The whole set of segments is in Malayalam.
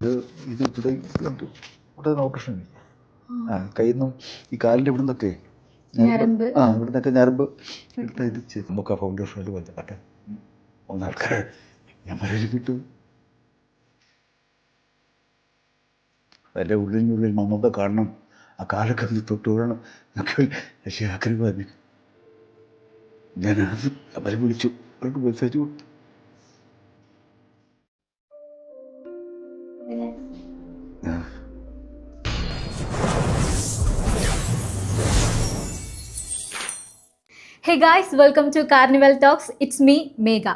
ഇത് ഇവിടെ ഇവിടെ ഓപ്പറേഷൻ കയ്യിൽ നിന്നും ഈ കാലിൻ്റെ ഇവിടെ നിന്നൊക്കെ ഇവിടെ നിന്നൊക്കെ ഞരമ്പ് എടുത്ത് ഇത് ചെയ്ത് നമുക്ക് ആ ഫൗണ്ടേഷനായിട്ട് ബന്ധപ്പെട്ടെ ഒന്നാൾക്കാരെ ഞാൻ മരവിട്ട് എൻ്റെ ഉള്ളിനുള്ളിൽ മമത കാണണം, ആ കാലൊക്കെ ഒന്ന് തൊട്ട് വീഴണം എന്നൊക്കെ ശരിയാക്കൽ പറഞ്ഞു. ഞാനത് അവരെ വിളിച്ചു, അവർക്ക് മെസ്സേജ് കൊടുത്തു. Hey guys, welcome to carnival talks. It's me Megha.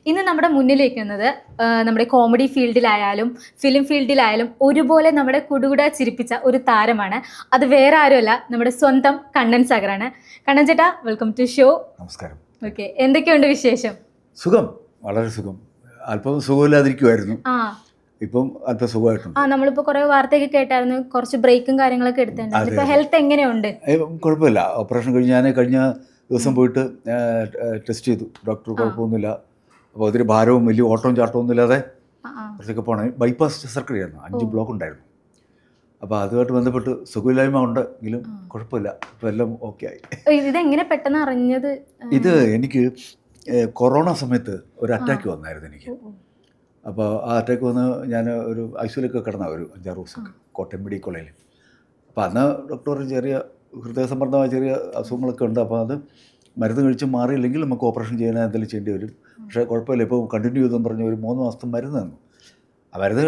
ഇന്ന് നമ്മുടെ മുന്നിലിരിക്കുന്നത് നമ്മുടെ കോമഡി ഫീൽഡിലായാലും ഫിലിം ഫീൽഡിലായാലും ഒരുപോലെ നമ്മുടെ കുടുകുട ചിരിപ്പിച്ച ഒരു താരമാണ്. അത് വേറെ ആരുമല്ല, നമ്മുടെ സ്വന്തം കണ്ണൻ സാഗറാണ്. കണ്ണൻ ചേട്ടാ, വെൽക്കം ടു ഷോ. നമസ്കാരം. ഓക്കെ, എന്തൊക്കെയുണ്ട് വിശേഷം? സുഖം, വളരെ സുഖം. അല്പം സുഖമില്ലാതിരിക്കുമായിരുന്നു, ഇപ്പം അല്പം സുഖമായിട്ടുണ്ട്. നമ്മളിപ്പോൾ കുറേ വാർത്തയൊക്കെ കേട്ടായിരുന്നു, കുറച്ച് ബ്രേക്കും കാര്യങ്ങളൊക്കെ എടുത്തിട്ടുണ്ട്. ഇപ്പൊ ഹെൽത്ത് എങ്ങനെയുണ്ട്? കുഴപ്പമില്ല. ഓപ്പറേഷൻ കഴിഞ്ഞ് ഞാൻ കഴിഞ്ഞ ദിവസം പോയിട്ട് ടെസ്റ്റ് ചെയ്തു, ഡോക്ടർ കുഴപ്പമൊന്നുമില്ല. അപ്പോൾ ഒത്തിരി ഭാരവും വലിയ ഓട്ടവും ചാട്ടവും ഇല്ലാതെ കുറച്ചൊക്കെ പോകണം. ബൈപ്പാസ് സർജറി ആയിരുന്നു, 5 ബ്ലോക്ക് ഉണ്ടായിരുന്നു. അപ്പോൾ അതുമായിട്ട് ബന്ധപ്പെട്ട് സുഖമില്ലായ്മ ഉണ്ട്, എങ്കിലും കുഴപ്പമില്ല, ഇപ്പോൾ എല്ലാം ഓക്കെ ആയി. ഇതെങ്ങനെ പെട്ടെന്ന് അറിഞ്ഞത്? ഇത് എനിക്ക് കൊറോണ സമയത്ത് ഒരു അറ്റാക്ക് വന്നായിരുന്നു എനിക്ക്. അപ്പോൾ ആ അറ്റാക്ക് വന്ന് ഞാൻ ഒരു ഐസിയിലൊക്കെ കിടന്ന ഒരു 5-6 ദിവസമൊക്കെ കോട്ടയം മെഡിക്കൽ കോളേജിൽ. അപ്പോൾ അന്ന് ഡോക്ടർ ചെറിയ ഹൃദയ സംബന്ധമായ ചെറിയ അസുഖങ്ങളൊക്കെ ഉണ്ട്. അപ്പോൾ അത് മരുന്ന് കഴിച്ച് മാറിയില്ലെങ്കിൽ നമുക്ക് ഓപ്പറേഷൻ ചെയ്യാൻ എന്തെങ്കിലും ചെയ്യേണ്ടി വരും. പക്ഷേ കുഴപ്പമില്ല, ഇപ്പോൾ കണ്ടിന്യൂ ചെയ്തെന്ന് പറഞ്ഞ് ഒരു 3 മാസത്തെ മരുന്ന് തന്നു. ആ മരുന്ന്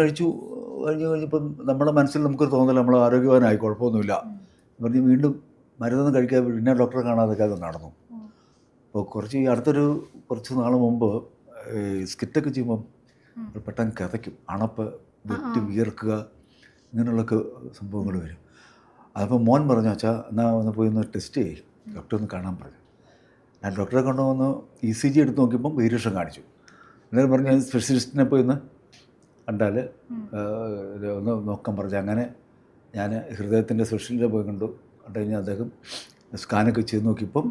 കഴിഞ്ഞപ്പം നമ്മുടെ മനസ്സിൽ നമുക്കൊരു തോന്നൽ നമ്മൾ ആരോഗ്യവാനായി, കുഴപ്പമൊന്നുമില്ല പറഞ്ഞ് വീണ്ടും മരുന്നൊന്നും കഴിക്കാൻ പിന്നെ ഡോക്ടറെ കാണാതൊക്കെ അത് നടന്നു. അപ്പോൾ കുറച്ച് നാൾ മുമ്പ് സ്കിറ്റൊക്കെ ചെയ്യുമ്പം പെട്ടെന്ന് കിതയ്ക്കും, അണപ്പ്, വെട്ടി വിയർക്കുക, ഇങ്ങനെയുള്ളൊക്കെ സംഭവങ്ങൾ വരും. അതിപ്പോൾ മോൻ പറഞ്ഞു, അച്ഛാ എന്നാൽ ഒന്ന് പോയി ഒന്ന് ടെസ്റ്റ് ചെയ്യും, ഡോക്ടറെ ഒന്ന് കാണാൻ പറഞ്ഞു. ഞാൻ ഡോക്ടറെ കൊണ്ടുവന്ന് ECG എടുത്ത് നോക്കിയപ്പം വേരിയേഷൻ കാണിച്ചു. എന്നിട്ട് പറഞ്ഞു സ്പെഷ്യലിസ്റ്റിനെ പോയി ഒന്ന് കണ്ടാൽ ഒന്ന് നോക്കാൻ പറഞ്ഞു. അങ്ങനെ ഞാൻ ഹൃദയത്തിൻ്റെ സ്പെഷ്യലിസ്റ്റിനെ പോയി കണ്ടു കഴിഞ്ഞാൽ അദ്ദേഹം സ്കാനൊക്കെ ചെയ്ത് നോക്കിയപ്പം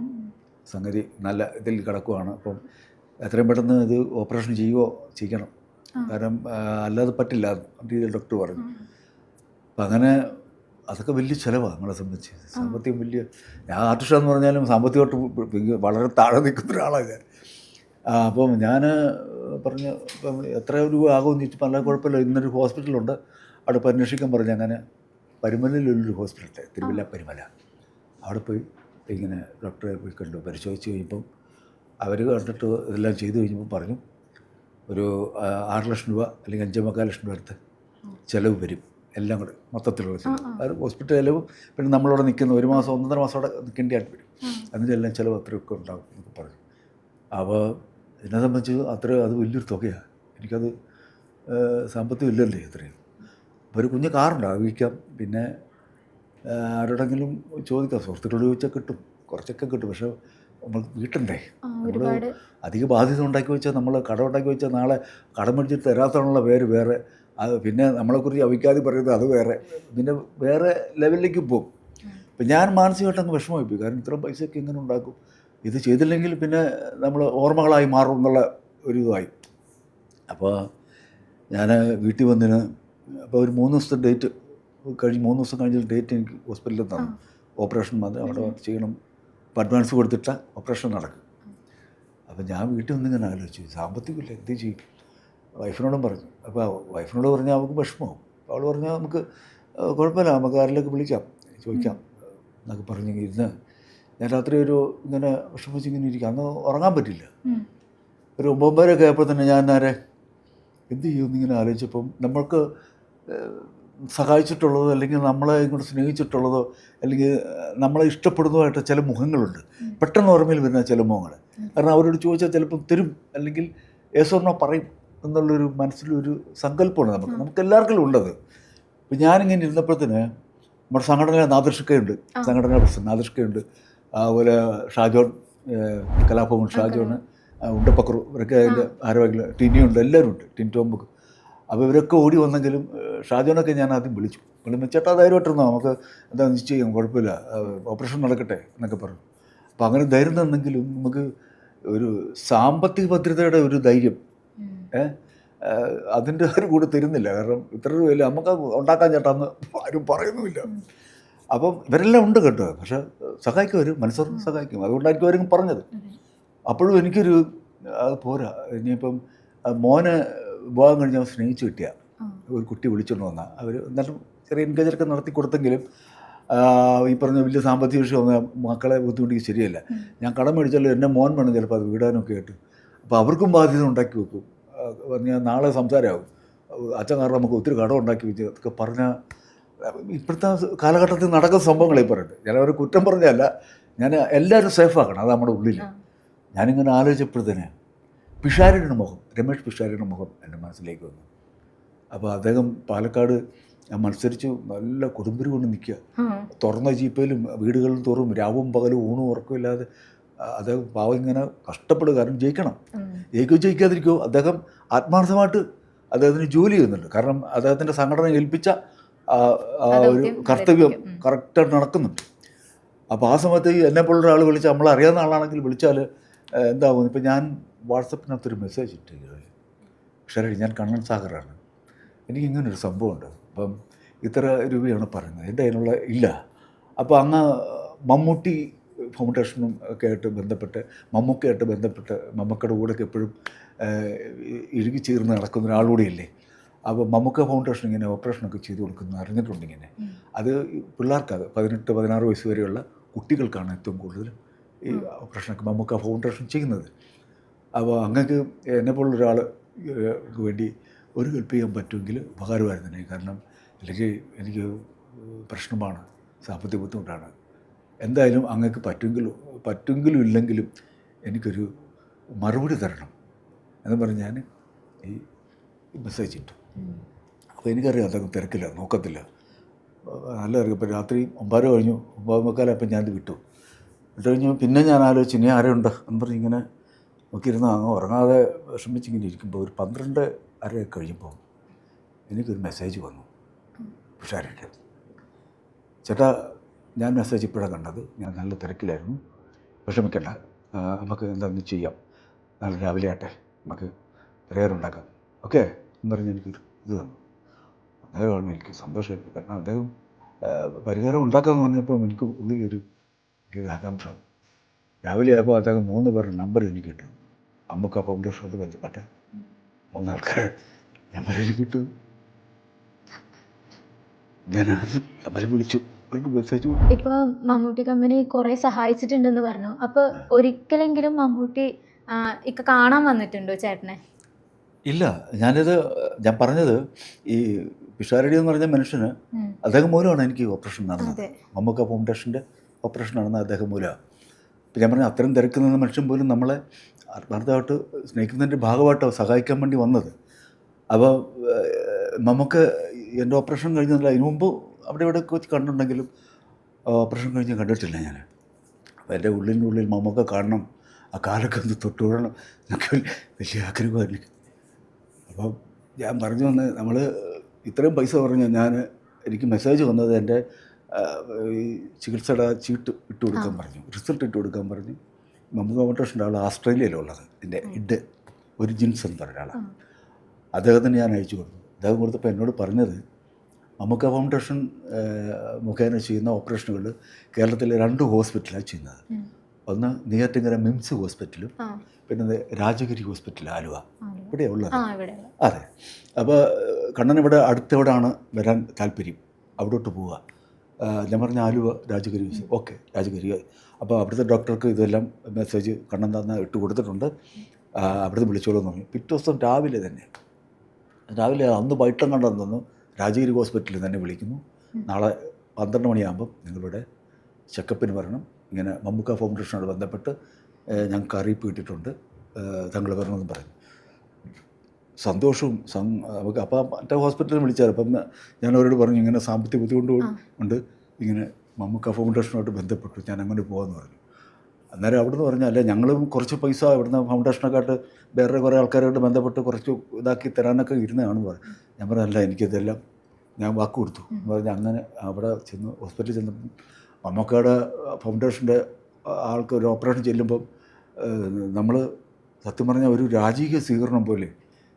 സംഗതി നല്ല ഇതിൽ കിടക്കുവാണ്. അപ്പം എത്രയും പെട്ടെന്ന് ഇത് ഓപ്പറേഷൻ ചെയ്യണം, കാരണം അല്ലാതെ പറ്റില്ല രീതിയിൽ ഡോക്ടർ പറഞ്ഞു. അപ്പം അങ്ങനെ അതൊക്കെ വലിയ ചിലവാണ് നമ്മളെ സംബന്ധിച്ച്. സാമ്പത്തികം വലിയ, ഞാൻ ആർട്ടിസ്റ്റ് എന്ന് പറഞ്ഞാലും സാമ്പത്തികമായിട്ട് വളരെ താഴെ നിൽക്കുന്ന ഒരാളാണ് ഞാൻ. അപ്പം ഞാൻ പറഞ്ഞു ഇപ്പം എത്ര രൂപ ആകുമെന്ന് ചോദിച്ചപ്പോൾ നല്ല കുഴപ്പമില്ല, ഇന്നൊരു ഹോസ്പിറ്റലുണ്ട്, അവിടെ പോയി അന്വേഷിക്കാൻ പറഞ്ഞു. അങ്ങനെ പരുമലയിലൊരു ഹോസ്പിറ്റലുണ്ട്, തിരുവല്ല പരുമല. അവിടെ പോയി ഇങ്ങനെ ഡോക്ടറെ പോയി കണ്ടു, പരിശോധിച്ച് കഴിഞ്ഞപ്പം അവർ കണ്ടിട്ട് ഇതെല്ലാം ചെയ്തു കഴിഞ്ഞപ്പോൾ പറഞ്ഞു ഒരു 6 ലക്ഷം രൂപ അല്ലെങ്കിൽ 5.25 ലക്ഷം രൂപ അടുത്ത് ചിലവ് വരും, എല്ലാം കൂടെ മൊത്തത്തിലുള്ള ചിലവ്. അത് ഹോസ്പിറ്റൽ ചിലവും പിന്നെ നമ്മളവിടെ നിൽക്കുന്ന 1 മാസം 1.5 മാസം അവിടെ നിൽക്കേണ്ടതായിട്ട് വരും. അതിൻ്റെ എല്ലാം ചിലവ് അത്രയൊക്കെ ഉണ്ടാകും എന്നൊക്കെ പറഞ്ഞു. അപ്പോൾ എന്നെ സംബന്ധിച്ച് അത് വലിയൊരു തുകയാണ്. എനിക്കത് സാമ്പത്തികം ഇല്ലല്ലേ അത്രയും. അപ്പോൾ ഒരു കുഞ്ഞ് കാറുണ്ട്, ഉപയോഗിക്കാം. പിന്നെ ആരോടെങ്കിലും ചോദിക്കാം, സുഹൃത്തുക്കളോട് ചോദിച്ചാൽ കിട്ടും, കുറച്ചൊക്കെ കിട്ടും. പക്ഷേ നമ്മൾ വീട്ടണ്ടേ, നമ്മൾ അധിക ബാധ്യത ഉണ്ടാക്കി വെച്ചാൽ, നമ്മൾ കടം ഉണ്ടാക്കി വെച്ചാൽ നാളെ കടം മേടിച്ചിട്ട് തരാത്തതിനുള്ള പേര് വേറെ, അത് പിന്നെ നമ്മളെക്കുറിച്ച് അവിക്കാതെ പറയുന്നത് അത് വേറെ, പിന്നെ വേറെ ലെവലിലേക്ക് പോകും. ഇപ്പം ഞാൻ മാനസികമായിട്ട് അങ്ങ് വിഷമമായി പോയി. കാരണം ഇത്രയും പൈസയൊക്കെ എങ്ങനെ ഉണ്ടാക്കും, ഇത് ചെയ്തില്ലെങ്കിൽ പിന്നെ നമ്മൾ ഓർമ്മകളായി മാറും എന്നുള്ള ഒരു ഇതായി. അപ്പോൾ ഞാൻ വീട്ടിൽ വന്നതിന് അപ്പോൾ ഒരു 3 ദിവസത്തെ ഡേറ്റ് കഴിഞ്ഞ് 3 ദിവസം കഴിഞ്ഞ ഡേറ്റ് എനിക്ക് ഹോസ്പിറ്റലിൽ തന്നു. ഓപ്പറേഷൻ വന്ന് അവിടെ ചെയ്യണം, ഇപ്പോൾ അഡ്വാൻസ് കൊടുത്തിട്ട് ഓപ്പറേഷൻ നടക്കും. അപ്പോൾ ഞാൻ വീട്ടിൽ വന്നിങ്ങനെ ആലോചിച്ചു, സാമ്പത്തികമില്ല, എന്ത് ചെയ്യും? വൈഫിനോടും പറഞ്ഞു. അപ്പോൾ വൈഫിനോട് പറഞ്ഞാൽ അവൾക്ക് വിഷമവും. അവൾ പറഞ്ഞാൽ നമുക്ക് കുഴപ്പമില്ല, നമുക്ക് ആരിലേക്ക് വിളിക്കാം, ചോദിക്കാം എന്നൊക്കെ പറഞ്ഞെങ്കിൽ ഇരുന്ന് ഞാൻ രാത്രി ഇങ്ങനെ വിഷമിച്ചിങ്ങനെ ഇരിക്കുക. അന്ന് ഉറങ്ങാൻ പറ്റില്ല. ഒരു 9:30 ആയപ്പോൾ തന്നെ ഞാൻ നേരെ എന്ത് ചെയ്യുമെന്നിങ്ങനെ ആലോചിച്ചപ്പം നമ്മൾക്ക് സഹായിച്ചിട്ടുള്ളതോ അല്ലെങ്കിൽ നമ്മളെ ഇങ്ങോട്ട് സ്നേഹിച്ചിട്ടുള്ളതോ അല്ലെങ്കിൽ നമ്മളെ ഇഷ്ടപ്പെടുന്നതായിട്ട് ചില മുഖങ്ങളുണ്ട്, പെട്ടെന്ന് ഓർമ്മയിൽ വരുന്ന ചില മുഖങ്ങൾ. കാരണം അവരോട് ചോദിച്ചാൽ ചിലപ്പം തരും, അല്ലെങ്കിൽ ഏസോർണോ പറയും എന്നുള്ളൊരു മനസ്സിലൊരു സങ്കല്പമാണ് നമുക്ക് എല്ലാവർക്കും ഉള്ളത്. ഇപ്പം ഞാനിങ്ങനെ ഇരുന്നപ്പോഴത്തേന് നമ്മുടെ സംഘടന നാദർഷിക്കയുണ്ട്, സംഘടനാ പ്രസിഡന്റ് നാദർഷിക്കയുണ്ട്, അതുപോലെ ഷാജോൺ, കലാഭവൻ ഷാജോണ്, ഉണ്ടപ്പക്രു, ഇവരൊക്കെ അതിൻ്റെ ആരോഗ്യ ടിനിയുണ്ട്, എല്ലാവരും ഉണ്ട്, ടിൻറ്റോമ്പൊക്കെ. അപ്പോൾ ഇവരൊക്കെ ഓടി വന്നെങ്കിലും ഷാജോനൊക്കെ ഞാൻ ആദ്യം വിളിച്ചു, ചേട്ടാ ധൈര്യമായിട്ടിരുന്നോ, നമുക്ക് എന്താ നിശ്ചയം, കുഴപ്പമില്ല, ഓപ്പറേഷൻ നടക്കട്ടെ എന്നൊക്കെ പറഞ്ഞു. അപ്പോൾ അങ്ങനെ ധൈര്യം തന്നെങ്കിലും നമുക്ക് ഒരു സാമ്പത്തിക ഭദ്രതയുടെ ഒരു ധൈര്യം അതിൻ്റെ ആരും കൂടെ തരുന്നില്ല. കാരണം ഇത്ര രൂപയില്ല നമുക്ക് ഉണ്ടാക്കാൻ ചേട്ടാന്ന് ആരും പറയുന്നുമില്ല. അപ്പം ഇവരെല്ലാം ഉണ്ട് കേട്ടോ, പക്ഷെ സഹായിക്കും, അവർ മനസ്സോർന്ന് സഹായിക്കും. അതുകൊണ്ടായിരിക്കും അവരും പറഞ്ഞത്. അപ്പോഴും എനിക്കൊരു അത് പോരാ. ഇനിയിപ്പം മോനെ വിവാഹം കഴിഞ്ഞ് അവൻ സ്നേഹിച്ച് കിട്ടിയ ഒരു കുട്ടി വിളിച്ചുകൊണ്ട് വന്നാൽ അവർ എന്നാലും ചെറിയ എൻഗേജറൊക്കെ നടത്തി കൊടുത്തെങ്കിലും ഈ പറഞ്ഞ വലിയ സാമ്പത്തിക വിഷയം ഒന്നും മക്കളെ ബുദ്ധിമുട്ടിക്ക് ശരിയല്ല. ഞാൻ കടം മേടിച്ചാലും എൻ്റെ മോൻ വേണം ചിലപ്പോൾ അത് വീടാനൊക്കെ ആയിട്ട്. അപ്പോൾ അവർക്കും ബാധ്യത ഉണ്ടാക്കി വെക്കും. പറഞ്ഞാൽ നാളെ സംസാരമാകും, അച്ഛൻ കാരണം നമുക്ക് ഒത്തിരി കടം ഉണ്ടാക്കി വെച്ച് അതൊക്കെ പറഞ്ഞാൽ ഇപ്പോഴത്തെ കാലഘട്ടത്തിൽ നടക്കുന്ന സംഭവങ്ങളെ പറയുന്നത്. ഞാനവരെ കുറ്റം പറഞ്ഞല്ല, ഞാൻ എല്ലാവരും സേഫാക്കണം, അത് നമ്മുടെ ഉള്ളിൽ. ഞാനിങ്ങനെ ആലോചിച്ചപ്പോഴത്തേന് പിഷാരിയുടെ മുഖം, രമേഷ് പിഷാരിയുടെ മുഖം എൻ്റെ മനസ്സിലേക്ക് വന്നു. അപ്പോൾ അദ്ദേഹം പാലക്കാട് മത്സരിച്ച് നല്ല കൊടുമ്പരി കൊണ്ട് നിൽക്കുക, തുറന്ന ജീപ്പയിലും വീടുകളിൽ തോറും രാവും പകലും ഊണും ഉറക്കമില്ലാതെ അദ്ദേഹം പാവം ഇങ്ങനെ കഷ്ടപ്പെടുക. കാരണം ജയിക്കണം, ജയിക്കാതിരിക്കുമോ അദ്ദേഹം ആത്മാർത്ഥമായിട്ട് അദ്ദേഹത്തിന് ജോലി ചെയ്യുന്നുണ്ട്. കാരണം അദ്ദേഹത്തിൻ്റെ സംഘടന ഏൽപ്പിച്ച ഒരു കർത്തവ്യം കറക്റ്റായിട്ട് നടക്കുന്നുണ്ട്. അപ്പോൾ ആ സമയത്ത് എന്നെപ്പോലുള്ള ഒരാൾ വിളിച്ചാൽ, നമ്മളറിയാവുന്ന ആളാണെങ്കിൽ വിളിച്ചാൽ എന്താകും. ഇപ്പം ഞാൻ വാട്സപ്പിനകത്തൊരു മെസ്സേജ് ഇട്ട്, ശരി ഞാൻ കണ്ണൻ സാഗറാണ്, എനിക്കിങ്ങനൊരു സംഭവമുണ്ട്, അപ്പം ഇത്ര രൂപയാണ് പറയുന്നത്, എൻ്റെ അതിനുള്ള ഇല്ല. അപ്പോൾ അങ്ങ് മമ്മൂട്ടി ഫൗണ്ടേഷനും ഒക്കെ ആയിട്ട് ബന്ധപ്പെട്ട്, മമ്മൂക്കയായിട്ട് ബന്ധപ്പെട്ട് മമ്മൂക്കയുടെ കൂടെയൊക്കെ എപ്പോഴും ഇഴുകി ചേർന്ന് നടക്കുന്ന ഒരാളുകൂടിയല്ലേ. അപ്പോൾ മമ്മൂക്ക ഫൗണ്ടേഷൻ ഇങ്ങനെ ഓപ്പറേഷനൊക്കെ ചെയ്ത് കൊടുക്കുന്നത് അറിഞ്ഞിട്ടുണ്ട്. ഇങ്ങനെ അത് പിള്ളേർക്കത് 18-16 വയസ്സ് വരെയുള്ള കുട്ടികൾക്കാണ് ഏറ്റവും കൂടുതൽ ഈ ഓപ്പറേഷനൊക്കെ മമ്മൂക്ക ഫൗണ്ടേഷൻ ചെയ്യുന്നത്. അപ്പോൾ അങ്ങക്ക് എന്നെപ്പോലുള്ളൊരാൾക്ക് വേണ്ടി ഒരു ഹെൽപ്പ് ചെയ്യാൻ പറ്റുമെങ്കിൽ ഉപകാരമായിരുന്നു. കാരണം അല്ലെങ്കിൽ എനിക്ക് പ്രശ്നമാണ്, സാമ്പത്തിക ബുദ്ധിമുട്ടാണ്. എന്തായാലും അങ്ങക്ക് പറ്റുമെങ്കിലും ഇല്ലെങ്കിലും എനിക്കൊരു മറുപടി തരണം എന്ന് പറഞ്ഞ് ഞാൻ ഈ മെസ്സേജ് ഇട്ടു. അപ്പോൾ എനിക്കറിയാം അദ്ദേഹം തിരക്കില്ല, നോക്കത്തില്ല, നല്ല അറിയാം. ഇപ്പോൾ രാത്രി 9 കഴിഞ്ഞു, 9:45 അപ്പം ഞാനത് വിട്ടു കഴിഞ്ഞു. പിന്നെ ഞാൻ ആലോചിച്ച് ഇനി ആരുണ്ട് എന്ന് പറഞ്ഞ് ഇങ്ങനെ നോക്കിയിരുന്ന അങ്ങ് ഉറങ്ങാതെ വിഷമിച്ചിങ്ങനെ ഇരിക്കുമ്പോൾ ഒരു 12:30 കഴിയുമ്പോൾ എനിക്കൊരു മെസ്സേജ് വന്നു പിഷാരിയുടെ. ചേട്ടാ, ഞാൻ മെസ്സേജ് ഇപ്പോഴാണ് കണ്ടത്, ഞാൻ നല്ല തിരക്കിലായിരുന്നു, വിഷമിക്കണ്ട, നമുക്ക് എന്താണെന്ന് ചെയ്യാം, നാളെ രാവിലെ ആട്ടെ നമുക്ക് പരിഹാരം ഉണ്ടാക്കാം, ഓക്കെ എന്ന് പറഞ്ഞ് എനിക്കൊരു ഇത് തന്നു. അദ്ദേഹമാണ് എനിക്ക് സന്തോഷമായി. കാരണം അദ്ദേഹം പരിഹാരം ഉണ്ടാക്കാമെന്ന് പറഞ്ഞപ്പോൾ എനിക്ക് ഉള്ളിൽ ഒരു ആകാംക്ഷ. രാവിലെ ആയപ്പോൾ അദ്ദേഹം 3 പേരുടെ നമ്പർ എനിക്ക് കിട്ടും. അമ്മക്ക് ഫൗണ്ടേഷനോട് ബന്ധപ്പെട്ട 3 ആൾക്കാർ നമ്പർ എനിക്ക് കിട്ടും. ഞാൻ അവരെ വിളിച്ചു, മെസ്സേജ്. ഇപ്പൊ മമ്മൂട്ടി കമ്പനി കുറെ സഹായിച്ചിട്ടുണ്ടെന്ന് പറഞ്ഞു. അപ്പൊ ഒരിക്കലെങ്കിലും മമ്മൂട്ടി ഇക്ക കാണാൻ വന്നിട്ടുണ്ടോ ചേട്ടനെ? ഇല്ല, ഞാൻ പറഞ്ഞത് ഈ പിഷാരടി എന്ന് പറഞ്ഞ മനുഷ്യന് അദ്ദേഹം മൂലമാണ് എനിക്ക് ഓപ്പറേഷൻ നടന്നത്. മമ്മൂക്ക ഫൗണ്ടേഷൻ്റെ ഓപ്പറേഷൻ നടന്നത് അദ്ദേഹം മൂലമാണ്. ഇപ്പം ഞാൻ പറഞ്ഞ അത്രയും തിരക്ക് നിന്ന മനുഷ്യൻ പോലും നമ്മളെ ആത്മാർത്ഥമായിട്ട് സ്നേഹിക്കുന്നതിൻ്റെ ഭാഗമായിട്ടോ സഹായിക്കാൻ വേണ്ടി വന്നത്. അപ്പോൾ നമുക്ക് എൻ്റെ ഓപ്പറേഷൻ കഴിഞ്ഞില്ല, അതിന് മുമ്പ് അവിടെ ഇവിടെ വെച്ച് കണ്ടിട്ടുണ്ടെങ്കിലും ഓപ്പറേഷൻ കഴിഞ്ഞ് കണ്ടിട്ടില്ല ഞാൻ. അപ്പോൾ എൻ്റെ ഉള്ളിൽ മമ്മൂക്ക കാണണം, ആ കാലൊക്കെ ഒന്ന് തൊട്ടുവിടണം എന്നൊക്കെ വലിയ ആഗ്രഹമായിരുന്നു. അപ്പം ഞാൻ പറഞ്ഞു വന്ന് നമ്മൾ ഇത്രയും പൈസ പറഞ്ഞ് എനിക്ക് മെസ്സേജ് വന്നത് എൻ്റെ ഈ ചികിത്സയുടെ ചീട്ട് ഇട്ട് കൊടുക്കാൻ പറഞ്ഞു, റിസൾട്ട് ഇട്ട് കൊടുക്കാൻ പറഞ്ഞു. മമ്മൂക്ക ഫൗണ്ടേഷൻ്റെ ആൾ ആസ്ട്രേലിയയിലുള്ളത്, എൻ്റെ ഒരു ജിൻസ് എന്ന് പറഞ്ഞ ആളാണ്. അദ്ദേഹത്തിന് ഞാൻ അയച്ചു കൊടുത്തു. അദ്ദേഹം കൊടുത്തപ്പോൾ എന്നോട് പറഞ്ഞത്, മമ്മൂക്ക ഫൗണ്ടേഷൻ മുഖേന ചെയ്യുന്ന ഓപ്പറേഷനുകൾ കേരളത്തിലെ 2 ഹോസ്പിറ്റലാണ് ചെയ്യുന്നത്. ഒന്ന് നെയ്യാറ്റിൻകര മിംസ് ഹോസ്പിറ്റലും പിന്നെ രാജഗിരി ഹോസ്പിറ്റൽ ആലുവ, ഇവിടെയാണ് ഉള്ളത്. അതെ. അപ്പോൾ കണ്ണൻ ഇവിടെ അടുത്തെവിടാണ് വരാൻ താല്പര്യം, അവിടോട്ട് പോവുക. ഞാൻ പറഞ്ഞ ആലുവ രാജഗിരി, ഓക്കെ രാജഗിരി. അപ്പോൾ അവിടുത്തെ ഡോക്ടർക്ക് ഇതെല്ലാം മെസ്സേജ് കണ്ണൻ ഇട്ട് കൊടുത്തിട്ടുണ്ട്, അവിടുന്ന് വിളിച്ചോളൂ എന്ന് പറഞ്ഞു. പിറ്റേ ദിവസം രാവിലെ അന്ന് വൈകിട്ടും കണ്ടെന്ന് തോന്നുന്നു രാജഗിരി ഹോസ്പിറ്റലിൽ തന്നെ വിളിക്കുന്നു. നാളെ 12 മണിയാകുമ്പം നിങ്ങളിവിടെ ചെക്കപ്പിന് വരണം, ഇങ്ങനെ മമ്മൂക്ക ഫൗണ്ടേഷനോട് ബന്ധപ്പെട്ട് ഞങ്ങൾക്ക് അറിയിപ്പ് കിട്ടിയിട്ടുണ്ട്, താങ്കൾ വരണമെന്ന് പറഞ്ഞു. സന്തോഷവും നമുക്ക് അപ്പോൾ മറ്റേ ഹോസ്പിറ്റലിൽ വിളിച്ചാൽ അപ്പം ഞാൻ അവരോട് പറഞ്ഞു ഇങ്ങനെ സാമ്പത്തിക ബുദ്ധിമുട്ടുണ്ട്, ഇങ്ങനെ മമ്മൂക്ക ഫൗണ്ടേഷനുമായിട്ട് ബന്ധപ്പെട്ടു, ഞാൻ അങ്ങനെ പോകാമെന്ന് പറഞ്ഞു. അന്നേരം അവിടുന്ന് പറഞ്ഞാൽ അല്ല, ഞങ്ങളും കുറച്ച് പൈസ ഇവിടുന്ന് ഫൗണ്ടേഷനൊക്കെ ആയിട്ട് വേറെ കുറേ ആൾക്കാരോട് ബന്ധപ്പെട്ട് കുറച്ച് ഇതാക്കി തരാനൊക്കെ ഇരുന്നതാണെന്ന് പറഞ്ഞു. ഞാൻ പറഞ്ഞല്ല, എനിക്കിതെല്ലാം ഞാൻ വാക്ക് കൊടുത്തു എന്ന് പറഞ്ഞ് അങ്ങനെ അവിടെ ചെന്ന് ഹോസ്പിറ്റലിൽ ചെന്നപ്പം മമ്മൂക്കയുടെ ഫൗണ്ടേഷൻ്റെ ആൾക്ക് ഒരു ഓപ്പറേഷൻ ചെല്ലുമ്പം നമ്മൾ സത്യം പറഞ്ഞാൽ ഒരു രാജകീയ സ്വീകരണം പോലെ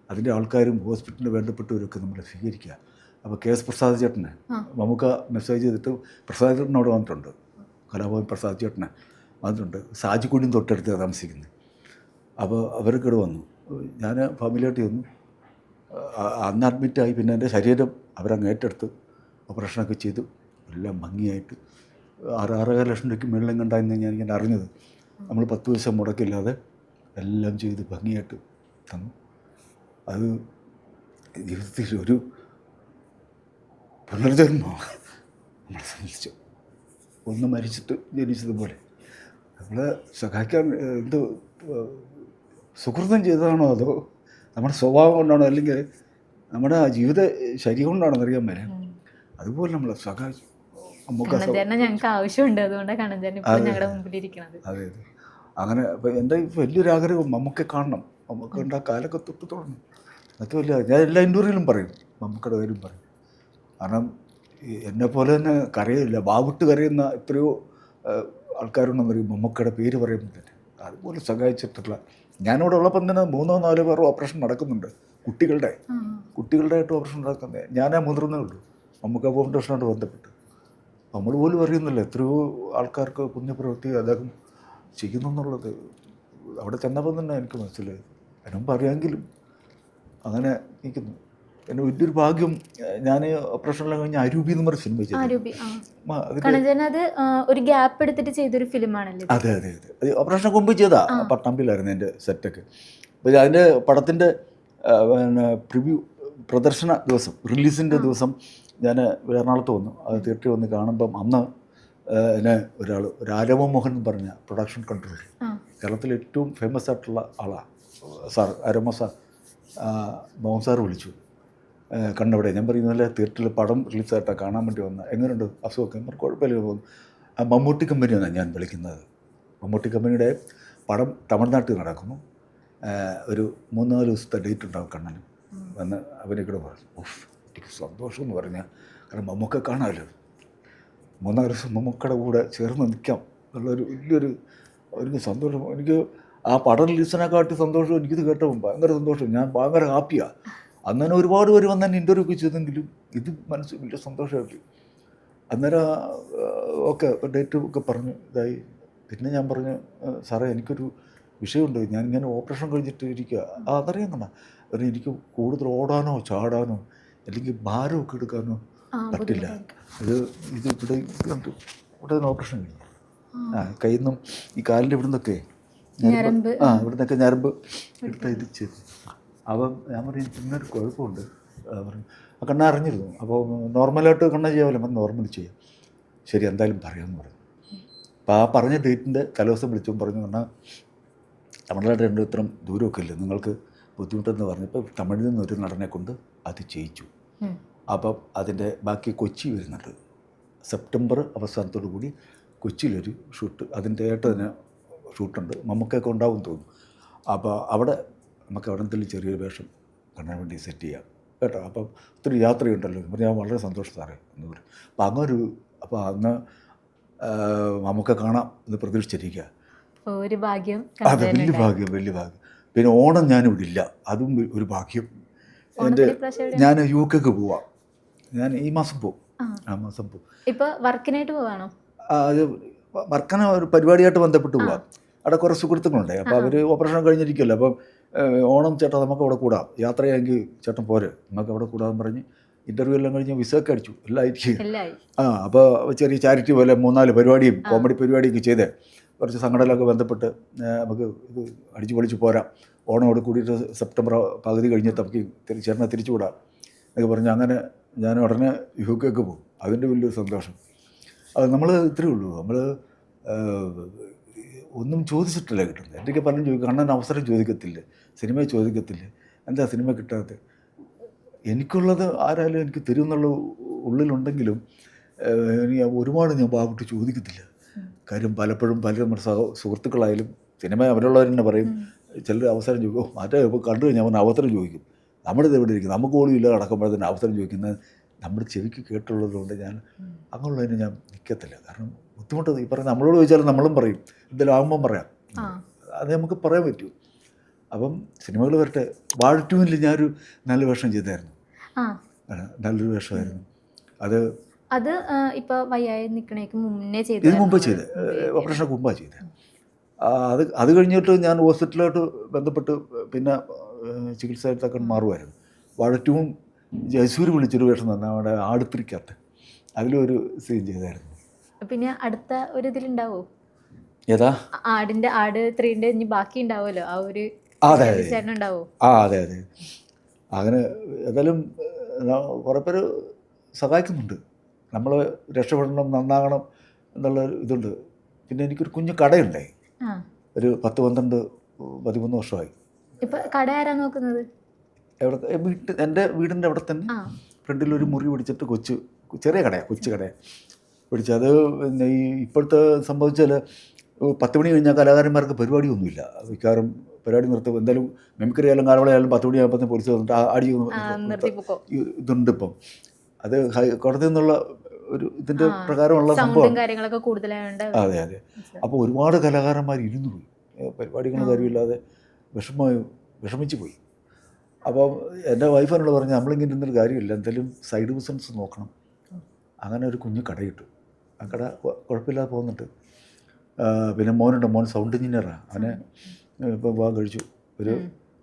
അതിൻ്റെ ആൾക്കാരും ഹോസ്പിറ്റലിന് വേണ്ടപ്പെട്ടവരൊക്കെ നമ്മളെ സ്വീകരിക്കുക. അപ്പോൾ KS പ്രസാദ് ചേട്ടന് നമുക്ക് മെസ്സേജ് ചെയ്തിട്ട് പ്രസാദ് ചേട്ടൻ അവിടെ വന്നിട്ടുണ്ട്, കലാഭവൻ പ്രസാദ് ചേട്ടന് വന്നിട്ടുണ്ട്. സാജിക്കുടിയും തൊട്ടടുത്ത് താമസിക്കുന്നത്. അപ്പോൾ അവരൊക്കെ ഇവിടെ വന്നു. ഞാൻ ഫാമിലിയായിട്ട് ചെന്നു. അന്ന് അഡ്മിറ്റായി. പിന്നെ എൻ്റെ ശരീരം അവരങ്ങ് ഏറ്റെടുത്ത് ഓപ്പറേഷനൊക്കെ ചെയ്തു. എല്ലാം ഭംഗിയായിട്ട് 6-6.5 ലക്ഷം രൂപയ്ക്ക് മുകളിലും കണ്ടായിരുന്നു ഞാൻ അറിഞ്ഞത്. നമ്മൾ 10 ദിവസം മുടക്കില്ലാതെ എല്ലാം ചെയ്ത് ഭംഗിയായിട്ട് തന്നു. അത് ജീവിതത്തിൽ ഒരു പുനർജന്മമാണ് നമ്മളെ സംബന്ധിച്ച്. ഒന്ന് മരിച്ചിട്ട് ജനിച്ചതുപോലെ നമ്മളെ സഹായിക്കാൻ എന്ത് സുഹൃതം ചെയ്തതാണോ അതോ നമ്മുടെ സ്വഭാവം കൊണ്ടാണോ അല്ലെങ്കിൽ നമ്മുടെ ജീവിത ശൈലി കൊണ്ടാണോ അറിയാൻ മേലെ അതുപോലെ നമ്മളെ സഹായിച്ചു. നമുക്ക് ഞങ്ങൾക്ക് ആവശ്യമുണ്ട്, അതുകൊണ്ടാണ് കണ്ണഞ്ചേട്ടൻ ഇപ്പോൾ ഞങ്ങളുടെ മുമ്പിലിരിക്കുന്നത്. അതെ അതെ. അങ്ങനെ ഇപ്പം എൻ്റെ വലിയൊരാഗ്രഹം മമ്മൂക്കെ കാണണം. മമ്മൂക്ക ഉണ്ട് ആ കാലൊക്കെ തൊട്ട് തുടങ്ങും. അതൊക്കെ വലിയ ഞാൻ എല്ലാ ഇൻ്റർവ്യൂവിലും പറയും, മമ്മൂക്കയുടെ കാര്യം പറയും. കാരണം എന്നെപ്പോലെ തന്നെ കരയില്ല, വാവിട്ട് കരയുന്ന എത്രയോ ആൾക്കാരുണ്ടെന്ന് പറയും മമ്മൂക്കയുടെ പേര് പറയുമ്പോൾ തന്നെ. അതുപോലെ സഹായിച്ചിട്ടുള്ള ഞാനിവിടെ ഉള്ളപ്പം തന്നെ 3-4 പേർ ഓപ്പറേഷൻ നടക്കുന്നുണ്ട്. കുട്ടികളുടെ ആയിട്ട് ഓപ്പറേഷൻ നടക്കുന്നത് ഞാനേ മുതിർന്നേ ഉള്ളൂ. മമ്മൂക്ക ഫൗണ്ടേഷനോട് ബന്ധപ്പെട്ട് നമ്മൾ പോലും അറിയുന്നില്ല എത്രയോ ആൾക്കാർക്ക് പുണ്യപ്രവൃത്തി അദ്ദേഹം ചെയ്യുന്നു എന്നുള്ളത്. അവിടെ ചെന്നപ്പം തന്നെ എനിക്ക് മനസ്സിലായി. അതിനുമ്പ് അറിയാമെങ്കിലും അങ്ങനെ ഇരിക്കുന്നു. എൻ്റെ വലിയൊരു ഭാഗ്യം, ഞാൻ ഓപ്പറേഷനെല്ലാം കഴിഞ്ഞ് അരൂപി എന്ന് പറഞ്ഞ സിനിമ ചെയ്തു. അത് ഒരു ഗ്യാപ്പ് എടുത്തിട്ട് ചെയ്തൊരു ഫിലിമാണല്ലോ. അതെ അതെ അതെ. അത് ഓപ്പറേഷൻ മുമ്പ് ചെയ്താ പട്ടാമ്പിയിലായിരുന്നു എൻ്റെ സെറ്റൊക്കെ. അപ്പോൾ അതിൻ്റെ പടത്തിൻ്റെ പിന്നെ പ്രിവ്യൂ പ്രദർശന ദിവസം, റിലീസിൻ്റെ ദിവസം ഞാൻ എറണാകുളത്ത് വന്നു. അത് തിയേറ്ററിൽ വന്ന് കാണുമ്പം അന്ന് എന്നെ ഒരു ആരവ മോഹൻ എന്ന് പറഞ്ഞ പ്രൊഡക്ഷൻ കൺട്രോളർ, കേരളത്തിലെ ഏറ്റവും ഫേമസ് ആയിട്ടുള്ള ആളാണ് സാർ, ആരമ സാർ, മോഹൻ സാർ വിളിച്ചു. കണ്ടവിടെ ഞാൻ പറയുന്നതല്ലേ തിയേറ്ററിൽ പടം റിലീസായിട്ടാണ് കാണാൻ വേണ്ടി വന്നത്, എങ്ങനെയുണ്ട് അസുഖമൊക്കെ? കുഴപ്പമില്ല പോകുന്നു. മമ്മൂട്ടി കമ്പനിയാണ് ഞാൻ വിളിക്കുന്നത്. മമ്മൂട്ടി കമ്പനിയുടെ പടം തമിഴ്നാട്ടിൽ നടക്കുന്നു. ഒരു 3-4 ദിവസത്തെ ഡേറ്റ് ഉണ്ടാവും. കണ്ണനും വന്ന് അവനൊക്കെ പറഞ്ഞു, ഓഫ് എനിക്ക് സന്തോഷം എന്ന് പറഞ്ഞാൽ, കാരണം മമ്മൂക്ക കാണാമല്ലോ, 3-4 ദിവസം മമ്മൂക്കയുടെ കൂടെ ചേർന്ന് നിൽക്കാം എന്നുള്ളൊരു വലിയൊരു എനിക്ക് സന്തോഷം. എനിക്ക് ആ പടം റിലീസിനെക്കാട്ടി സന്തോഷം എനിക്കിത് കേട്ടപ്പോൾ ഭയങ്കര സന്തോഷം. ഞാൻ ഭയങ്കര ഹാപ്പിയാണ്. അന്നേരം ഒരുപാട് പേര് വന്ന് തന്നെ ഇൻ്റർവ്യൂ ഒക്കെ ചെയ്തെങ്കിലും ഇത് മനസ്സ് വലിയ സന്തോഷമാക്കി. അന്നേരം ഓക്കെ ഡേറ്റ് ഒക്കെ പറഞ്ഞു ഇതായി. പിന്നെ ഞാൻ പറഞ്ഞു, സാറേ എനിക്കൊരു വിഷയമുണ്ട്, ഞാനിങ്ങനെ ഓപ്പറേഷൻ കഴിഞ്ഞിട്ട് ഇരിക്കുക. അതറിയാം കണ്ട, എനിക്ക് കൂടുതൽ ഓടാനോ ചാടാനോ അല്ലെങ്കിൽ ഭാരമൊക്കെ എടുക്കാനോ പറ്റില്ല. ഇത് ഇവിടെ കണ്ടു, ഇവിടെ നിന്ന് ഓപ്പറേഷൻ കഴിഞ്ഞു. കയ്യിൽ നിന്നും ഈ കാലിൻ്റെ ഇവിടെ നിന്നൊക്കെ ഇവിടെ നിന്നൊക്കെ ഞരമ്പ് എടുത്ത് ഇത് ചെയ്തു. അപ്പം ഞാൻ പറയും ഇന്നൊരു കുഴപ്പമുണ്ട് പറഞ്ഞു. ആ കണ്ണ അറിഞ്ഞിരുന്നു. അപ്പോൾ നോർമലായിട്ട് കണ്ണ ചെയ്യാമല്ലോ, നോർമൽ ചെയ്യാം. ശരി എന്തായാലും പറയാമെന്ന് പറഞ്ഞു. അപ്പോൾ ആ പറഞ്ഞ ഡേറ്റിൻ്റെ തലേദിവസം വിളിച്ചു പറഞ്ഞു, പറഞ്ഞാൽ തമിഴ്നാട് രണ്ടും ഇത്രയും ദൂരമൊക്കെ ഇല്ല, നിങ്ങൾക്ക് ബുദ്ധിമുട്ടെന്ന് പറഞ്ഞപ്പോൾ തമിഴിൽ നിന്നൊരു നടനെ കൊണ്ട് അത് ചെയ്യിച്ചു. അപ്പം അതിൻ്റെ ബാക്കി കൊച്ചി വരുന്നുണ്ട്. സെപ്റ്റംബർ അവസാനത്തോടു കൂടി കൊച്ചിയിലൊരു ഷൂട്ട്, അതിൻ്റെ ആയിട്ട് തന്നെ ഷൂട്ടുണ്ട്. മമ്മൂക്കൊക്കെ ഉണ്ടാവും തോന്നുന്നു. അപ്പോൾ അവിടെ നമുക്ക് അവിടെ എന്തെങ്കിലും ചെറിയൊരു വേഷം കാണാൻ വേണ്ടി സെറ്റ് ചെയ്യാം കേട്ടോ. അപ്പം ഒത്തിരി യാത്രയുണ്ടല്ലോ എന്ന് പറഞ്ഞാൽ വളരെ സന്തോഷം സാറേ എന്ന് പറയും. അപ്പോൾ അന്ന് നമുക്ക് കാണാം എന്ന് പ്രതീക്ഷിച്ചിരിക്കുക. ഒരു ഭാഗ്യം. അതെ, വലിയ ഭാഗ്യം. പിന്നെ ഓണം ഞാനിവിടെ ഇല്ല, അതും ഒരു ഭാഗ്യം. ഞാൻ UK പോവാം. ഞാൻ ഈ മാസം പോകും. ആ മാസം പോകും. ഇപ്പോൾ വർക്കിനായിട്ട് പോവാണോ? അത് വർക്കിന് ഒരു പരിപാടിയായിട്ട് ബന്ധപ്പെട്ട് പോവാം. അവിടെ കുറേ സുഹൃത്തുക്കളുണ്ട്. അപ്പോൾ അവർ ഓപ്പറേഷൻ കഴിഞ്ഞിരിക്കുമല്ലോ. അപ്പം ഓണം ചേട്ടാ നമുക്ക് അവിടെ കൂടാം, യാത്രയായെങ്കിൽ ചേട്ടൻ പോരെ, നമുക്ക് അവിടെ കൂടാമെന്ന് പറഞ്ഞ് ഇൻ്റർവ്യൂ എല്ലാം കഴിഞ്ഞ് വിസയൊക്കെ അടിച്ചു, എല്ലാം ആയിരിക്കും. അപ്പോൾ ചെറിയ ചാരിറ്റി പോലെ 3-4 പരിപാടിയും കോമഡി പരിപാടിയൊക്കെ ചെയ്ത് കുറച്ച് സംഘടനകളൊക്കെ ബന്ധപ്പെട്ട് നമുക്ക് ഇത് അടിച്ചു പൊളിച്ച് പോരാം, ഓണോട് കൂടിയിട്ട് സെപ്റ്റംബർ പകുതി കഴിഞ്ഞിട്ട് നമുക്ക് ചേട്ടനെ തിരിച്ചു വിടാം എന്നൊക്കെ പറഞ്ഞ് അങ്ങനെ ഞാൻ ഉടനെ UK പോകും. അതിൻ്റെ വലിയൊരു സന്തോഷം. അത് നമ്മൾ ഇത്രയേ ഉള്ളൂ. നമ്മൾ ഒന്നും ചോദിച്ചിട്ടില്ല കിട്ടുന്നത്. എന്തൊക്കെ പലരും ചോദിക്കും, കണ്ണൻ അവസരം ചോദിക്കത്തില്ല, സിനിമ ചോദിക്കത്തില്ല, എന്താ സിനിമ കിട്ടാത്തത്? എനിക്കുള്ളത് ആരായാലും എനിക്ക് തരും എന്നുള്ള ഉള്ളിലുണ്ടെങ്കിലും ഒരുപാട് ഞാൻ പാവപ്പെട്ട് ചോദിക്കത്തില്ല. കാര്യം പലപ്പോഴും പലരും നമ്മുടെ സുഹൃത്തുക്കളായാലും സിനിമ അവരുള്ളവർ തന്നെ പറയും, ചിലർ അവസരം ചോദിക്കും, മറ്റേ ഇപ്പോൾ കണ്ടു കഴിഞ്ഞാൽ അവൻ അവസരം ചോദിക്കും. നമ്മുടെ ഇത് എവിടെ ഇരിക്കും, നമുക്ക് പോലും ഇല്ല നടക്കുമ്പോഴത്തേന് അവസരം ചോദിക്കുന്നത് നമ്മുടെ ചെവിക്ക് കേട്ടുള്ളതുകൊണ്ട് ഞാൻ അങ്ങനെയുള്ളതിന് ഞാൻ നിൽക്കത്തില്ല. കാരണം ബുദ്ധിമുട്ട് ഈ പറഞ്ഞ നമ്മളോട് ചോദിച്ചാലും നമ്മളും പറയും, എന്തെങ്കിലും ആകുമ്പം പറയാം, അത് നമുക്ക് പറയാൻ പറ്റൂ. അപ്പം സിനിമകൾ വരട്ടെ. വാഴ 2-ൽ ഞാനൊരു നല്ല വേഷം ചെയ്തായിരുന്നു. ആ നല്ലൊരു വേഷമായിരുന്നു അത് ഇപ്പൊ വയ്യായി നിൽക്കണേക്ക് മുന്നേ ഇതിന് മുമ്പ് ചെയ്ത് ഓപ്പറേഷൻ മുമ്പാണ് ചെയ്തത്. അത് കഴിഞ്ഞിട്ട് ഞാൻ ഹോസ്പിറ്റലിലോട്ട് ബന്ധപ്പെട്ട് പിന്നെ ചികിത്സ എടുത്തൊക്കെ മാറുമായിരുന്നു. വാഴ 2-ഉം ജയസൂര് വിളിച്ചൊരു വേഷം തന്നെ അവിടെ ആടുത്തിരിക്കകത്ത് അതിലൊരു സീൻ ചെയ്തായിരുന്നു. പിന്നെ അടുത്ത ഒരു ഇതിലുണ്ടാവോ? ഏതാ? ആട് 3ന്റെ ഇനി ബാക്കി ഉണ്ടാവുമല്ലോ, ആ ഒരു ചേട്ടൻ ഉണ്ടാവോ? അതെ. അങ്ങനെ ഏതായാലും കുറേ പേര് സഹായിക്കുന്നുണ്ട്. നമ്മൾ രക്ഷപ്പെടണം, നന്നാകണം എന്നുള്ള ഇതുണ്ട്. പിന്നെ എനിക്കൊരു കുഞ്ഞു കടയുണ്ടേ, ഒരു 10-12-13 വർഷമായി. ഇപ്പം കട ആരാ നോക്കുന്നത്? എൻ്റെ വീടിൻ്റെ അവിടെ തന്നെ ഫ്രണ്ടിലൊരു മുറി പിടിച്ചിട്ട് ചെറിയ കടയാണ്, കൊച്ചു കടയാണ് പിടിച്ച്. അത് പിന്നെ ഈ ഇപ്പോഴത്തെ സംഭവിച്ചാൽ 10 മണി കഴിഞ്ഞാൽ കലാകാരന്മാർക്ക് പരിപാടിയൊന്നുമില്ല. മിക്കവാറും പരിപാടി നിർത്തും. എന്തായാലും മെമിക്രി ആയാലും കാലവളയാലും 10 മണിയാകുമ്പോൾ പോലീസ് വന്നിട്ട് അടി ഇതുണ്ട്. ഇപ്പം അത് ഹൈക്കോടതിയിൽ നിന്നുള്ള ഒരു ഇതിൻ്റെ പ്രകാരമുള്ള സംഭവം. അതെ. അപ്പോൾ ഒരുപാട് കലാകാരന്മാർ ഇരുന്നു പോയി, പരിപാടികൾ കാര്യമില്ലാതെ വിഷമിച്ച് പോയി. അപ്പോൾ എൻ്റെ വൈഫ് എന്നോട് പറഞ്ഞു, നമ്മളിങ്ങനെ ഇരുന്നൊരു കാര്യമില്ല, എന്തെങ്കിലും സൈഡ് ബിസിനസ് നോക്കണം. അങ്ങനെ ഒരു കുഞ്ഞു കടയിട്ടു. ആ കട കുഴപ്പമില്ലാതെ പോകുന്നുണ്ട്. പിന്നെ മോൻ സൗണ്ട് എഞ്ചിനീയറാണ്. അവനെ ഇപ്പോൾ വിവാഹം കഴിച്ചു. ഒരു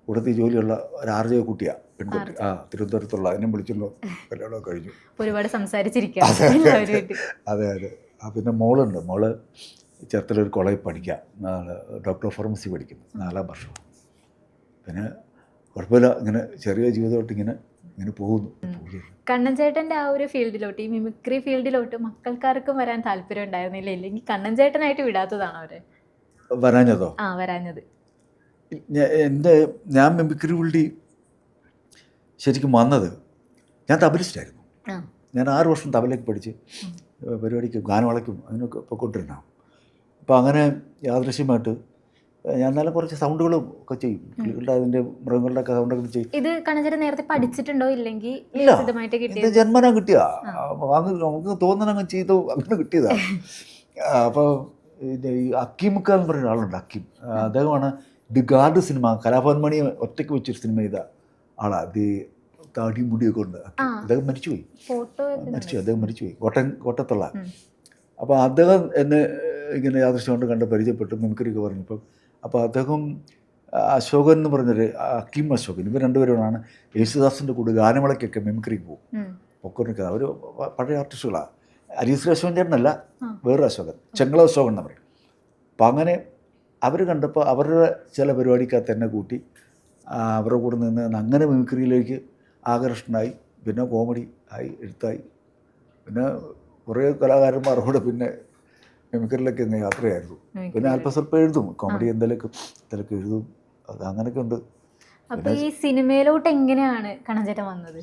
കൂടത്തി ജോലിയുള്ള ഒരു RJ കുട്ടിയാണ്, പെൺകുട്ടി. തിരുവനന്തപുരത്തുള്ള. അതിനെ വിളിച്ചുകൊണ്ട് കല്യാണമൊക്കെ കഴിഞ്ഞു. ഒരുപാട് സംസാരിച്ചിരിക്കുക. അതെ. പിന്നെ മോള് ചേർത്തലൊരു കോളേജിൽ പഠിക്കുക, ഡോക്ടർ ഓഫ് ഫാർമസി പഠിക്കുന്നു, 4ാം വർഷം. പിന്നെ കുഴപ്പമില്ല, ഇങ്ങനെ ചെറിയ ജീവിതമായിട്ട് ഇങ്ങനെ പോകുന്നു. കണ്ണൻ ചേട്ടൻ്റെ ആ ഒരു ഫീൽഡിലോട്ട്, ഈ മിമിക്രി ഫീൽഡിലോട്ട് മക്കൾക്കാർക്കും വരാൻ താല്പര്യം ഉണ്ടായിരുന്നില്ല, ഇല്ലെങ്കിൽ കണ്ണൻ ചേട്ടനായിട്ട് വിടാത്തതാണോ അവരെ വരാഞ്ഞതോ? വരാഞ്ഞത്. ഞാൻ മിമിക്രി ഫീൽഡിൽ ശരിക്കും വന്നത്, ഞാൻ തബലിസ്റ്റായിരുന്നു. ഞാൻ 6 വർഷം തബലയ്ക്ക് പഠിച്ച് പരിപാടിക്കും ഗാനമേളയ്ക്കും അതിനൊക്കെ പൊയ്ക്കൊണ്ടിരുന്ന. അപ്പോൾ അങ്ങനെ യാദൃശ്യമായിട്ട് ഞാൻ നല്ല കുറച്ച് സൗണ്ടുകളും ഒക്കെ ചെയ്യും, കിളികളുടെ അതിൻ്റെ മൃഗങ്ങളുടെ ഒക്കെ സൗണ്ടൊക്കെ ചെയ്യും. ഇത് കണ്ണഞ്ചേട്ടൻ നേരത്തെ പഠിച്ചിട്ടുണ്ടോ? ഇല്ലെങ്കിൽ ഇത് ജന്മനാ കിട്ടിയ, നമുക്ക് തോന്നണങ്ങ് ചെയ്തു അങ്ങനെ കിട്ടിയതാണ്. അപ്പോൾ ഈ അക്കീമുക്ക എന്ന് പറയുന്ന ആളുണ്ട്, അക്കീം. അദ്ദേഹമാണ് the guard cinema, Kalabhavan Mani ഒറ്റയ്ക്ക് വെച്ചൊരു സിനിമ ചെയ്ത ആളാണ്. അത് താടി മുടിയൊക്കെ ഉണ്ട്. അദ്ദേഹം മരിച്ചുപോയി. അദ്ദേഹം മരിച്ചുപോയി, കോട്ടയത്തുള്ള. അപ്പോൾ അദ്ദേഹം എന്നെ ഇങ്ങനെ യാദൃശ്യം കൊണ്ട് കണ്ട് പരിചയപ്പെട്ടു, മിമിക്രിയൊക്കെ പറഞ്ഞപ്പം. അപ്പോൾ അദ്ദേഹം അശോകൻ എന്ന് പറഞ്ഞൊരു അക്കീം അശോകൻ, ഇവർ രണ്ടുപേരുമാണ് യേശുദാസിൻ്റെ കൂടെ ഗാനമേളയ്ക്കൊക്കെ മിമിക്രിക്ക് പോകും, പൊക്കോണ്ടിരിക്കുക. അവർ പഴയ ആർട്ടിസ്റ്റുകളാണ്. അരീശ്വര അശോകൻ ചേട്ടനല്ല, വേറൊരു അശോകൻ, ചെങ്കള അശോകൻ എന്ന് പറയും. അപ്പം അങ്ങനെ അവർ കണ്ടപ്പോൾ അവരുടെ ചില പരിപാടിക്കകത്ത് എന്നെ കൂട്ടി അവരുടെ കൂടെ നിന്ന് അങ്ങനെ മിമിക്രിയിലേക്ക് ആകർഷണനായി. പിന്നെ കോമഡി ആയി, എഴുത്തായി. പിന്നെ കുറേ കലാകാരന്മാരുടെ കൂടെ പിന്നെ മിമിക്രിയിലൊക്കെ ഇങ്ങനെ യാത്രയായിരുന്നു. പിന്നെ അല്പസ്വല്പം എഴുതും, കോമഡി എന്തെങ്കിലുമൊക്കെ എഴുതും. അത് അങ്ങനെയൊക്കെ ഉണ്ട്. അപ്പോൾ ഈ സിനിമയിലോട്ട് എങ്ങനെയാണ് കണ്ണഞ്ചേട്ടൻ വന്നത്?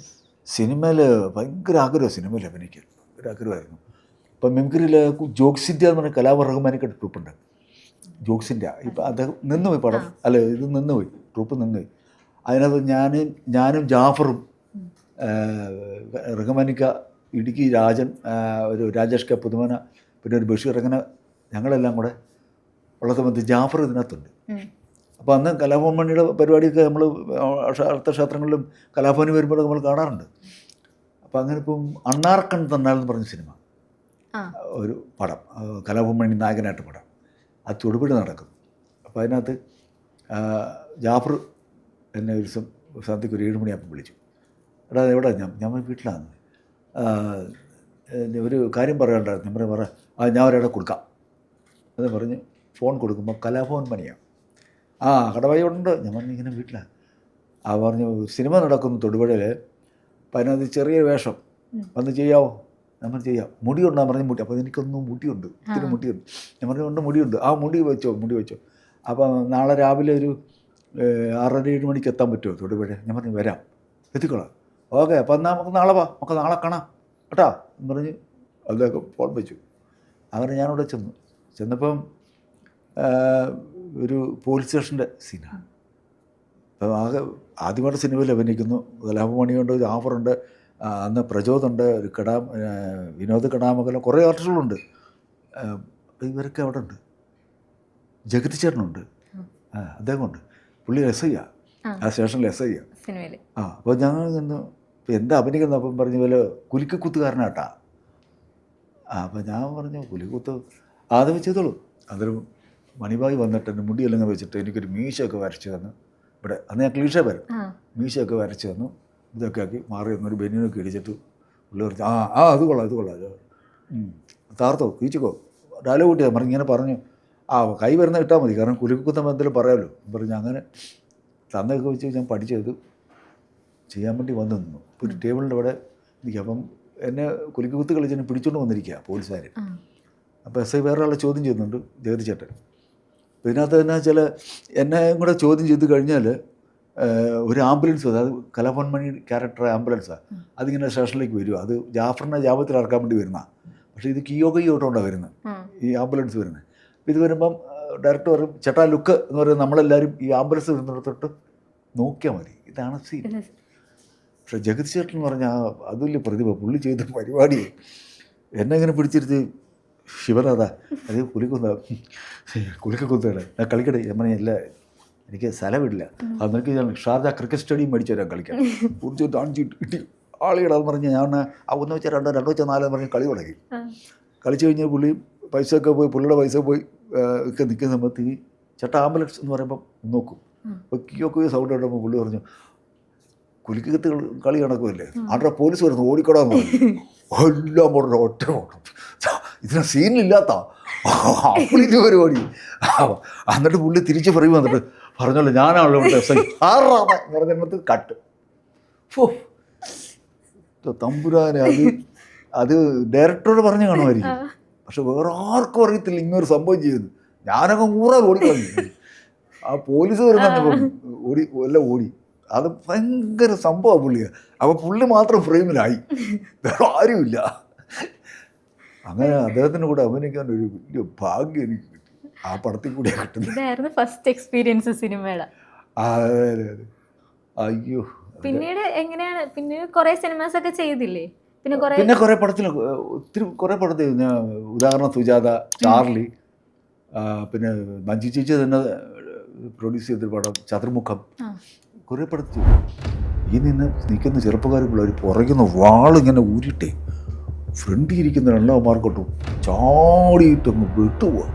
സിനിമയിൽ ഭയങ്കര ആഗ്രഹം, സിനിമയിൽ അഭിനയിക്കാൻ ഭയങ്കര ആഗ്രഹമായിരുന്നു. ഇപ്പം മിമിക്രിയിൽ ജോക്സ് ഇന്ത്യ എന്ന് പറഞ്ഞ കലാപറഹ്മാനിക്ക് ട്രൂപ്പുണ്ട്, ജോക്സ് ഇന്ത്യ. ഇപ്പം അദ്ദേഹം നിന്നുപോയി പടം, ഇത് നിന്നുപോയി, ട്രൂപ്പ് നിന്നുപോയി. അതിനകത്ത് ഞാനും ജാഫറും റഹ്മാനിക്ക, ഇടുക്കി രാജൻ, ഒരു രാജേഷ് കെ പുതുമന, പിന്നെ ഒരു ബഷീർ, അങ്ങനെ ഞങ്ങളെല്ലാം കൂടെ ഉള്ള സമയത്ത് ജാഫർ ഇതിനകത്തുണ്ട്. അപ്പോൾ അന്ന് കലാഭവൻ മണിയുടെ പരിപാടിയൊക്കെ നമ്മൾ അർത്ഥക്ഷേത്രങ്ങളിലും കലാഭവനി വരുമ്പോൾ നമ്മൾ കാണാറുണ്ട്. അപ്പോൾ അങ്ങനെ ഇപ്പം അണ്ണാർക്കൺ തന്നാൽ എന്ന് പറഞ്ഞ സിനിമ, ഒരു പടം, കലാഭവൻ മണി നായകനായിട്ട് പടം, അത് തൊടുപുഴ നടക്കും. അപ്പോൾ അതിനകത്ത് ജാഫർ എന്നെ ഒരു ദിവസം സന്ധ്യയ്ക്ക് ഒരു 7 മണിയാകുമ്പോൾ വിളിച്ചു. എടാ എവിടെ? ഞാൻ വീട്ടിലാണ്, ഒരു കാര്യം പറയാനുണ്ടായിരുന്നു. ഞാൻ പറ ഞാൻ ഒരാളെ കൊടുക്കാം എന്ന് പറഞ്ഞ് ഫോൺ കൊടുക്കുമ്പോൾ കലാഭവൻ മണിയാണ്. കടവായി ഉണ്ട്. ഞാൻ പറഞ്ഞു ഇങ്ങനെ വീട്ടിലാണ്. പറഞ്ഞു സിനിമ നടക്കുന്നു തൊടുപുഴയിൽ, അപ്പം അതിനകത്ത് ചെറിയ വേഷം വന്ന് ചെയ്യാമോ? ഞാൻ പറഞ്ഞു ചെയ്യാം. മുടിയുണ്ടാകും പറഞ്ഞു. മുടി, അപ്പോൾ എനിക്കൊന്നും മുടിയുണ്ട്, ഇത്തിരി മുടിയുണ്ട്. ഞാൻ പറഞ്ഞു ഉണ്ട്, മുടിയുണ്ട്. മുടി വെച്ചോ. അപ്പോൾ നാളെ രാവിലെ ഒരു 6:30-7 മണിക്ക് എത്താൻ പറ്റുമോ തൊടുപുഴ? ഞാൻ പറഞ്ഞു വരാം, എത്തിക്കോളാം. ഓക്കെ, അപ്പോൾ എന്നാൽ നമുക്ക് നാളെ നമുക്ക് നാളെ കാണാം കേട്ടോ എന്ന് പറഞ്ഞ് അദ്ദേഹം ഫോൺ വെച്ചു. അങ്ങനെ ഞാനവിടെ ചെന്നപ്പം ഒരു പോലീസ് സ്റ്റേഷൻ്റെ സീനാണ്. അപ്പം ആദ്യമായിട്ട് സിനിമയിൽ അഭിനയിക്കുന്നു. കലാഭമണിയുണ്ട്, ഒരു ആഫറുണ്ട്, അന്ന് പ്രചോദുണ്ട്, ഒരു വിനോദ് കടാമകലം, കുറേ ആർട്ടിസ്റ്റുകളുണ്ട്. ഇവരൊക്കെ അവിടെ ഉണ്ട്. ജഗതി ചേട്ടനുണ്ട്, അദ്ദേഹമുണ്ട്. പുള്ളി എസ് ഐ ആ സ്റ്റേഷനിൽ എസ് ഐ സിനിമയിൽ. അപ്പോൾ ഞങ്ങൾ നിന്ന് എന്താ അഭിനയിക്കുന്നത് അപ്പം പറഞ്ഞ പോലെ കുലുക്കിക്കുത്തുകാരനാട്ടാ. അപ്പോൾ ഞാൻ പറഞ്ഞു കുലുക്കുത്ത് ആദ്യം ചെയ്തോളൂ. അതൊരു മണിബായി വന്നിട്ട് എൻ്റെ മുടിയെല്ലാം വെച്ചിട്ട് എനിക്കൊരു മീശയൊക്കെ വരച്ച് തന്നു. ഇവിടെ അന്ന് ഞാൻ ക്ലീഷേ വരും, മീശയൊക്കെ വരച്ച് തന്നു. ഇതൊക്കെ ആക്കി മാറി വന്നൊരു ബെന്നിനൊക്കെ ഇടിച്ചിട്ട് പുള്ളി പറഞ്ഞു അത് കൊള്ളാം താർത്തോ കീച്ചിക്കോ ഡയലോഗ് കൂട്ടിയാൽ പറഞ്ഞു. ഇങ്ങനെ പറഞ്ഞു കൈ വരുന്ന ഇട്ടാൽ മതി, കാരണം കുലുക്കുത്തം എന്തെങ്കിലും പറയാമല്ലോ പറഞ്ഞു. അങ്ങനെ തന്നൊക്കെ വെച്ച് ഞാൻ പഠിച്ചത് ചെയ്യാൻ വേണ്ടി വന്നു നിന്നു. ഇപ്പോൾ ഒരു ടേബിളിൻ്റെ അവിടെ നിൽക്കുക. അപ്പം എന്നെ കുലുക്കുത്ത് കളിച്ച് പിടിച്ചുകൊണ്ട് വന്നിരിക്കുക പോലീസുകാർ. അപ്പോൾ എസ് ഐ വേറെ ആളെ ചോദ്യം ചെയ്യുന്നുണ്ട്, ജഗതി ചേട്ടൻ. അപ്പോൾ ഇതിനകത്ത് തന്നെ ചില എന്നെ കൂടെ ചോദ്യം ചെയ്ത് കഴിഞ്ഞാൽ ഒരു ആംബുലൻസ്, അതായത് കലാഭവൻ മണി ക്യാരക്ടർ ആംബുലൻസാണ്, അതിങ്ങനെ സ്റ്റേഷനിലേക്ക് വരും. അത് ജാഫറിനെ ജാപത്തിൽ ഇറക്കാൻ വേണ്ടി വരുന്നതാണ്. പക്ഷേ ഇത് കിയോട്ടോണ്ടാണ് വരുന്നത്, ഈ ആംബുലൻസ് വരുന്നത്. ഇത് വരുമ്പം ഡയറക്ടർ പറയും ചേട്ടാ ലുക്ക് എന്ന് പറയുന്നത് നമ്മളെല്ലാവരും ഈ ആംബുലൻസ് വരുന്നിടത്തോട്ട് നോക്കിയാൽ മതി, ഇതാണ് സീൻ. പക്ഷേ ജഗതി ചേട്ടൻ എന്ന് പറഞ്ഞാൽ അതുമില്ല പ്രതിഭ. പുള്ളി ചെയ്ത പരിപാടി എന്നെ ഇങ്ങനെ പിടിച്ചിരുത്തി ശിവനാഥ അത് കുലുക്കുത്താണ് ഞാൻ കളിക്കട്ടെ. ഞാൻ പറഞ്ഞ ഇല്ല, എനിക്ക് സ്ഥലമില്ല. അത് നിനക്ക് ഞാൻ ഷാർജ ക്രിക്കറ്റ് സ്റ്റേഡിയം മേടിച്ചു തരാം കളിക്കാൻ. കുടിച്ചിട്ട് അണിച്ചിട്ട് കിട്ടി ആളുകളെന്ന് പറഞ്ഞ് ഞാൻ 1 വെച്ചാൽ 2, 2 വെച്ചാൽ 4 എന്ന് പറഞ്ഞ് കളി തുടങ്ങി. കളിച്ച് കഴിഞ്ഞാൽ പുള്ളി പൈസയൊക്കെ പോയി, പുള്ളിയുടെ പൈസ പോയി ഒക്കെ നിൽക്കുന്ന സമയത്ത് ഈ ചേട്ടാ ആംബുലൻസ് എന്ന് പറയുമ്പം നോക്കും. അപ്പോൾ കിയൊക്കെ സൗണ്ട് ഇടുമ്പോൾ പുള്ളി പറഞ്ഞു കുലുക്കത്ത് കളി കണക്കുമല്ലേ, അവിടെ പോലീസ് വരുന്നു ഓടിക്കടാന്ന് പറഞ്ഞു. എല്ലാം പറഞ്ഞ ഒറ്റ ഓട്ടം. ഇതിന് സീനില്ലാത്ത അപ്പളിൻ്റെ പരിപാടി. എന്നിട്ട് പുള്ളി തിരിച്ച് പറയും വന്നിട്ട് പറഞ്ഞല്ലോ ഞാനാണല്ലോ ഇവിടെ എസ് ഐ എന്ന് പറഞ്ഞിട്ട് കട്ട്. തമ്പുരാനെ അത് ഡയറക്ടറോട് പറഞ്ഞു കാണുമായിരിക്കും, പക്ഷെ വേറെ ആർക്കും അറിയത്തില്ല ഇങ്ങനൊരു സംഭവം ചെയ്യുന്നു. ഞാനൊക്കെ ഓടിക്കളഞ്ഞു. ആ പോലീസ് വരുന്നുണ്ട് എല്ലാം ഓടി. അത് ഭയങ്കര സംഭവമാണ് പുള്ളിയാണ്. അപ്പോൾ പുള്ളി മാത്രം ഫ്രെയിമിലായി, വേറെ ആരുമില്ല. അങ്ങനെ അദ്ദേഹത്തിൻ്റെ കൂടെ അഭിനയിക്കാൻ ഒരു വലിയ ഭാഗ്യം എനിക്ക് കിട്ടി. ആ പടത്തിൽ കൂടിയാണ് കിട്ടുന്നത്. ഫസ്റ്റ് എക്സ്പീരിയൻസ് സിനിമയുടെ. അതെ. അയ്യോ, പിന്നീട് എങ്ങനെയാണ്? പിന്നീട് കുറേ സിനിമാസ് ഒക്കെ ചെയ്തില്ലേ? പിന്നെ കുറേ പടത്തിൽ കുറേ പടത്തിൽ ഞാൻ ഉദാഹരണം സുജാത, ചാർലി, പിന്നെ മഞ്ജു ചേച്ചി തന്നെ പ്രൊഡ്യൂസ് ചെയ്തൊരു പടം ചതുർമുഖം, കുറേ പടത്തിൽ. ഈ നിൽക്കുന്ന ചെറുപ്പക്കാരും പിള്ളേർ പുറകുന്ന വാളിങ്ങനെ ഊരിട്ടേ ഫ്രണ്ടിൽ ഇരിക്കുന്ന 2 മാർക്കോട്ടും ചാടിയിട്ടങ്ങ് വിട്ടുപോവാ.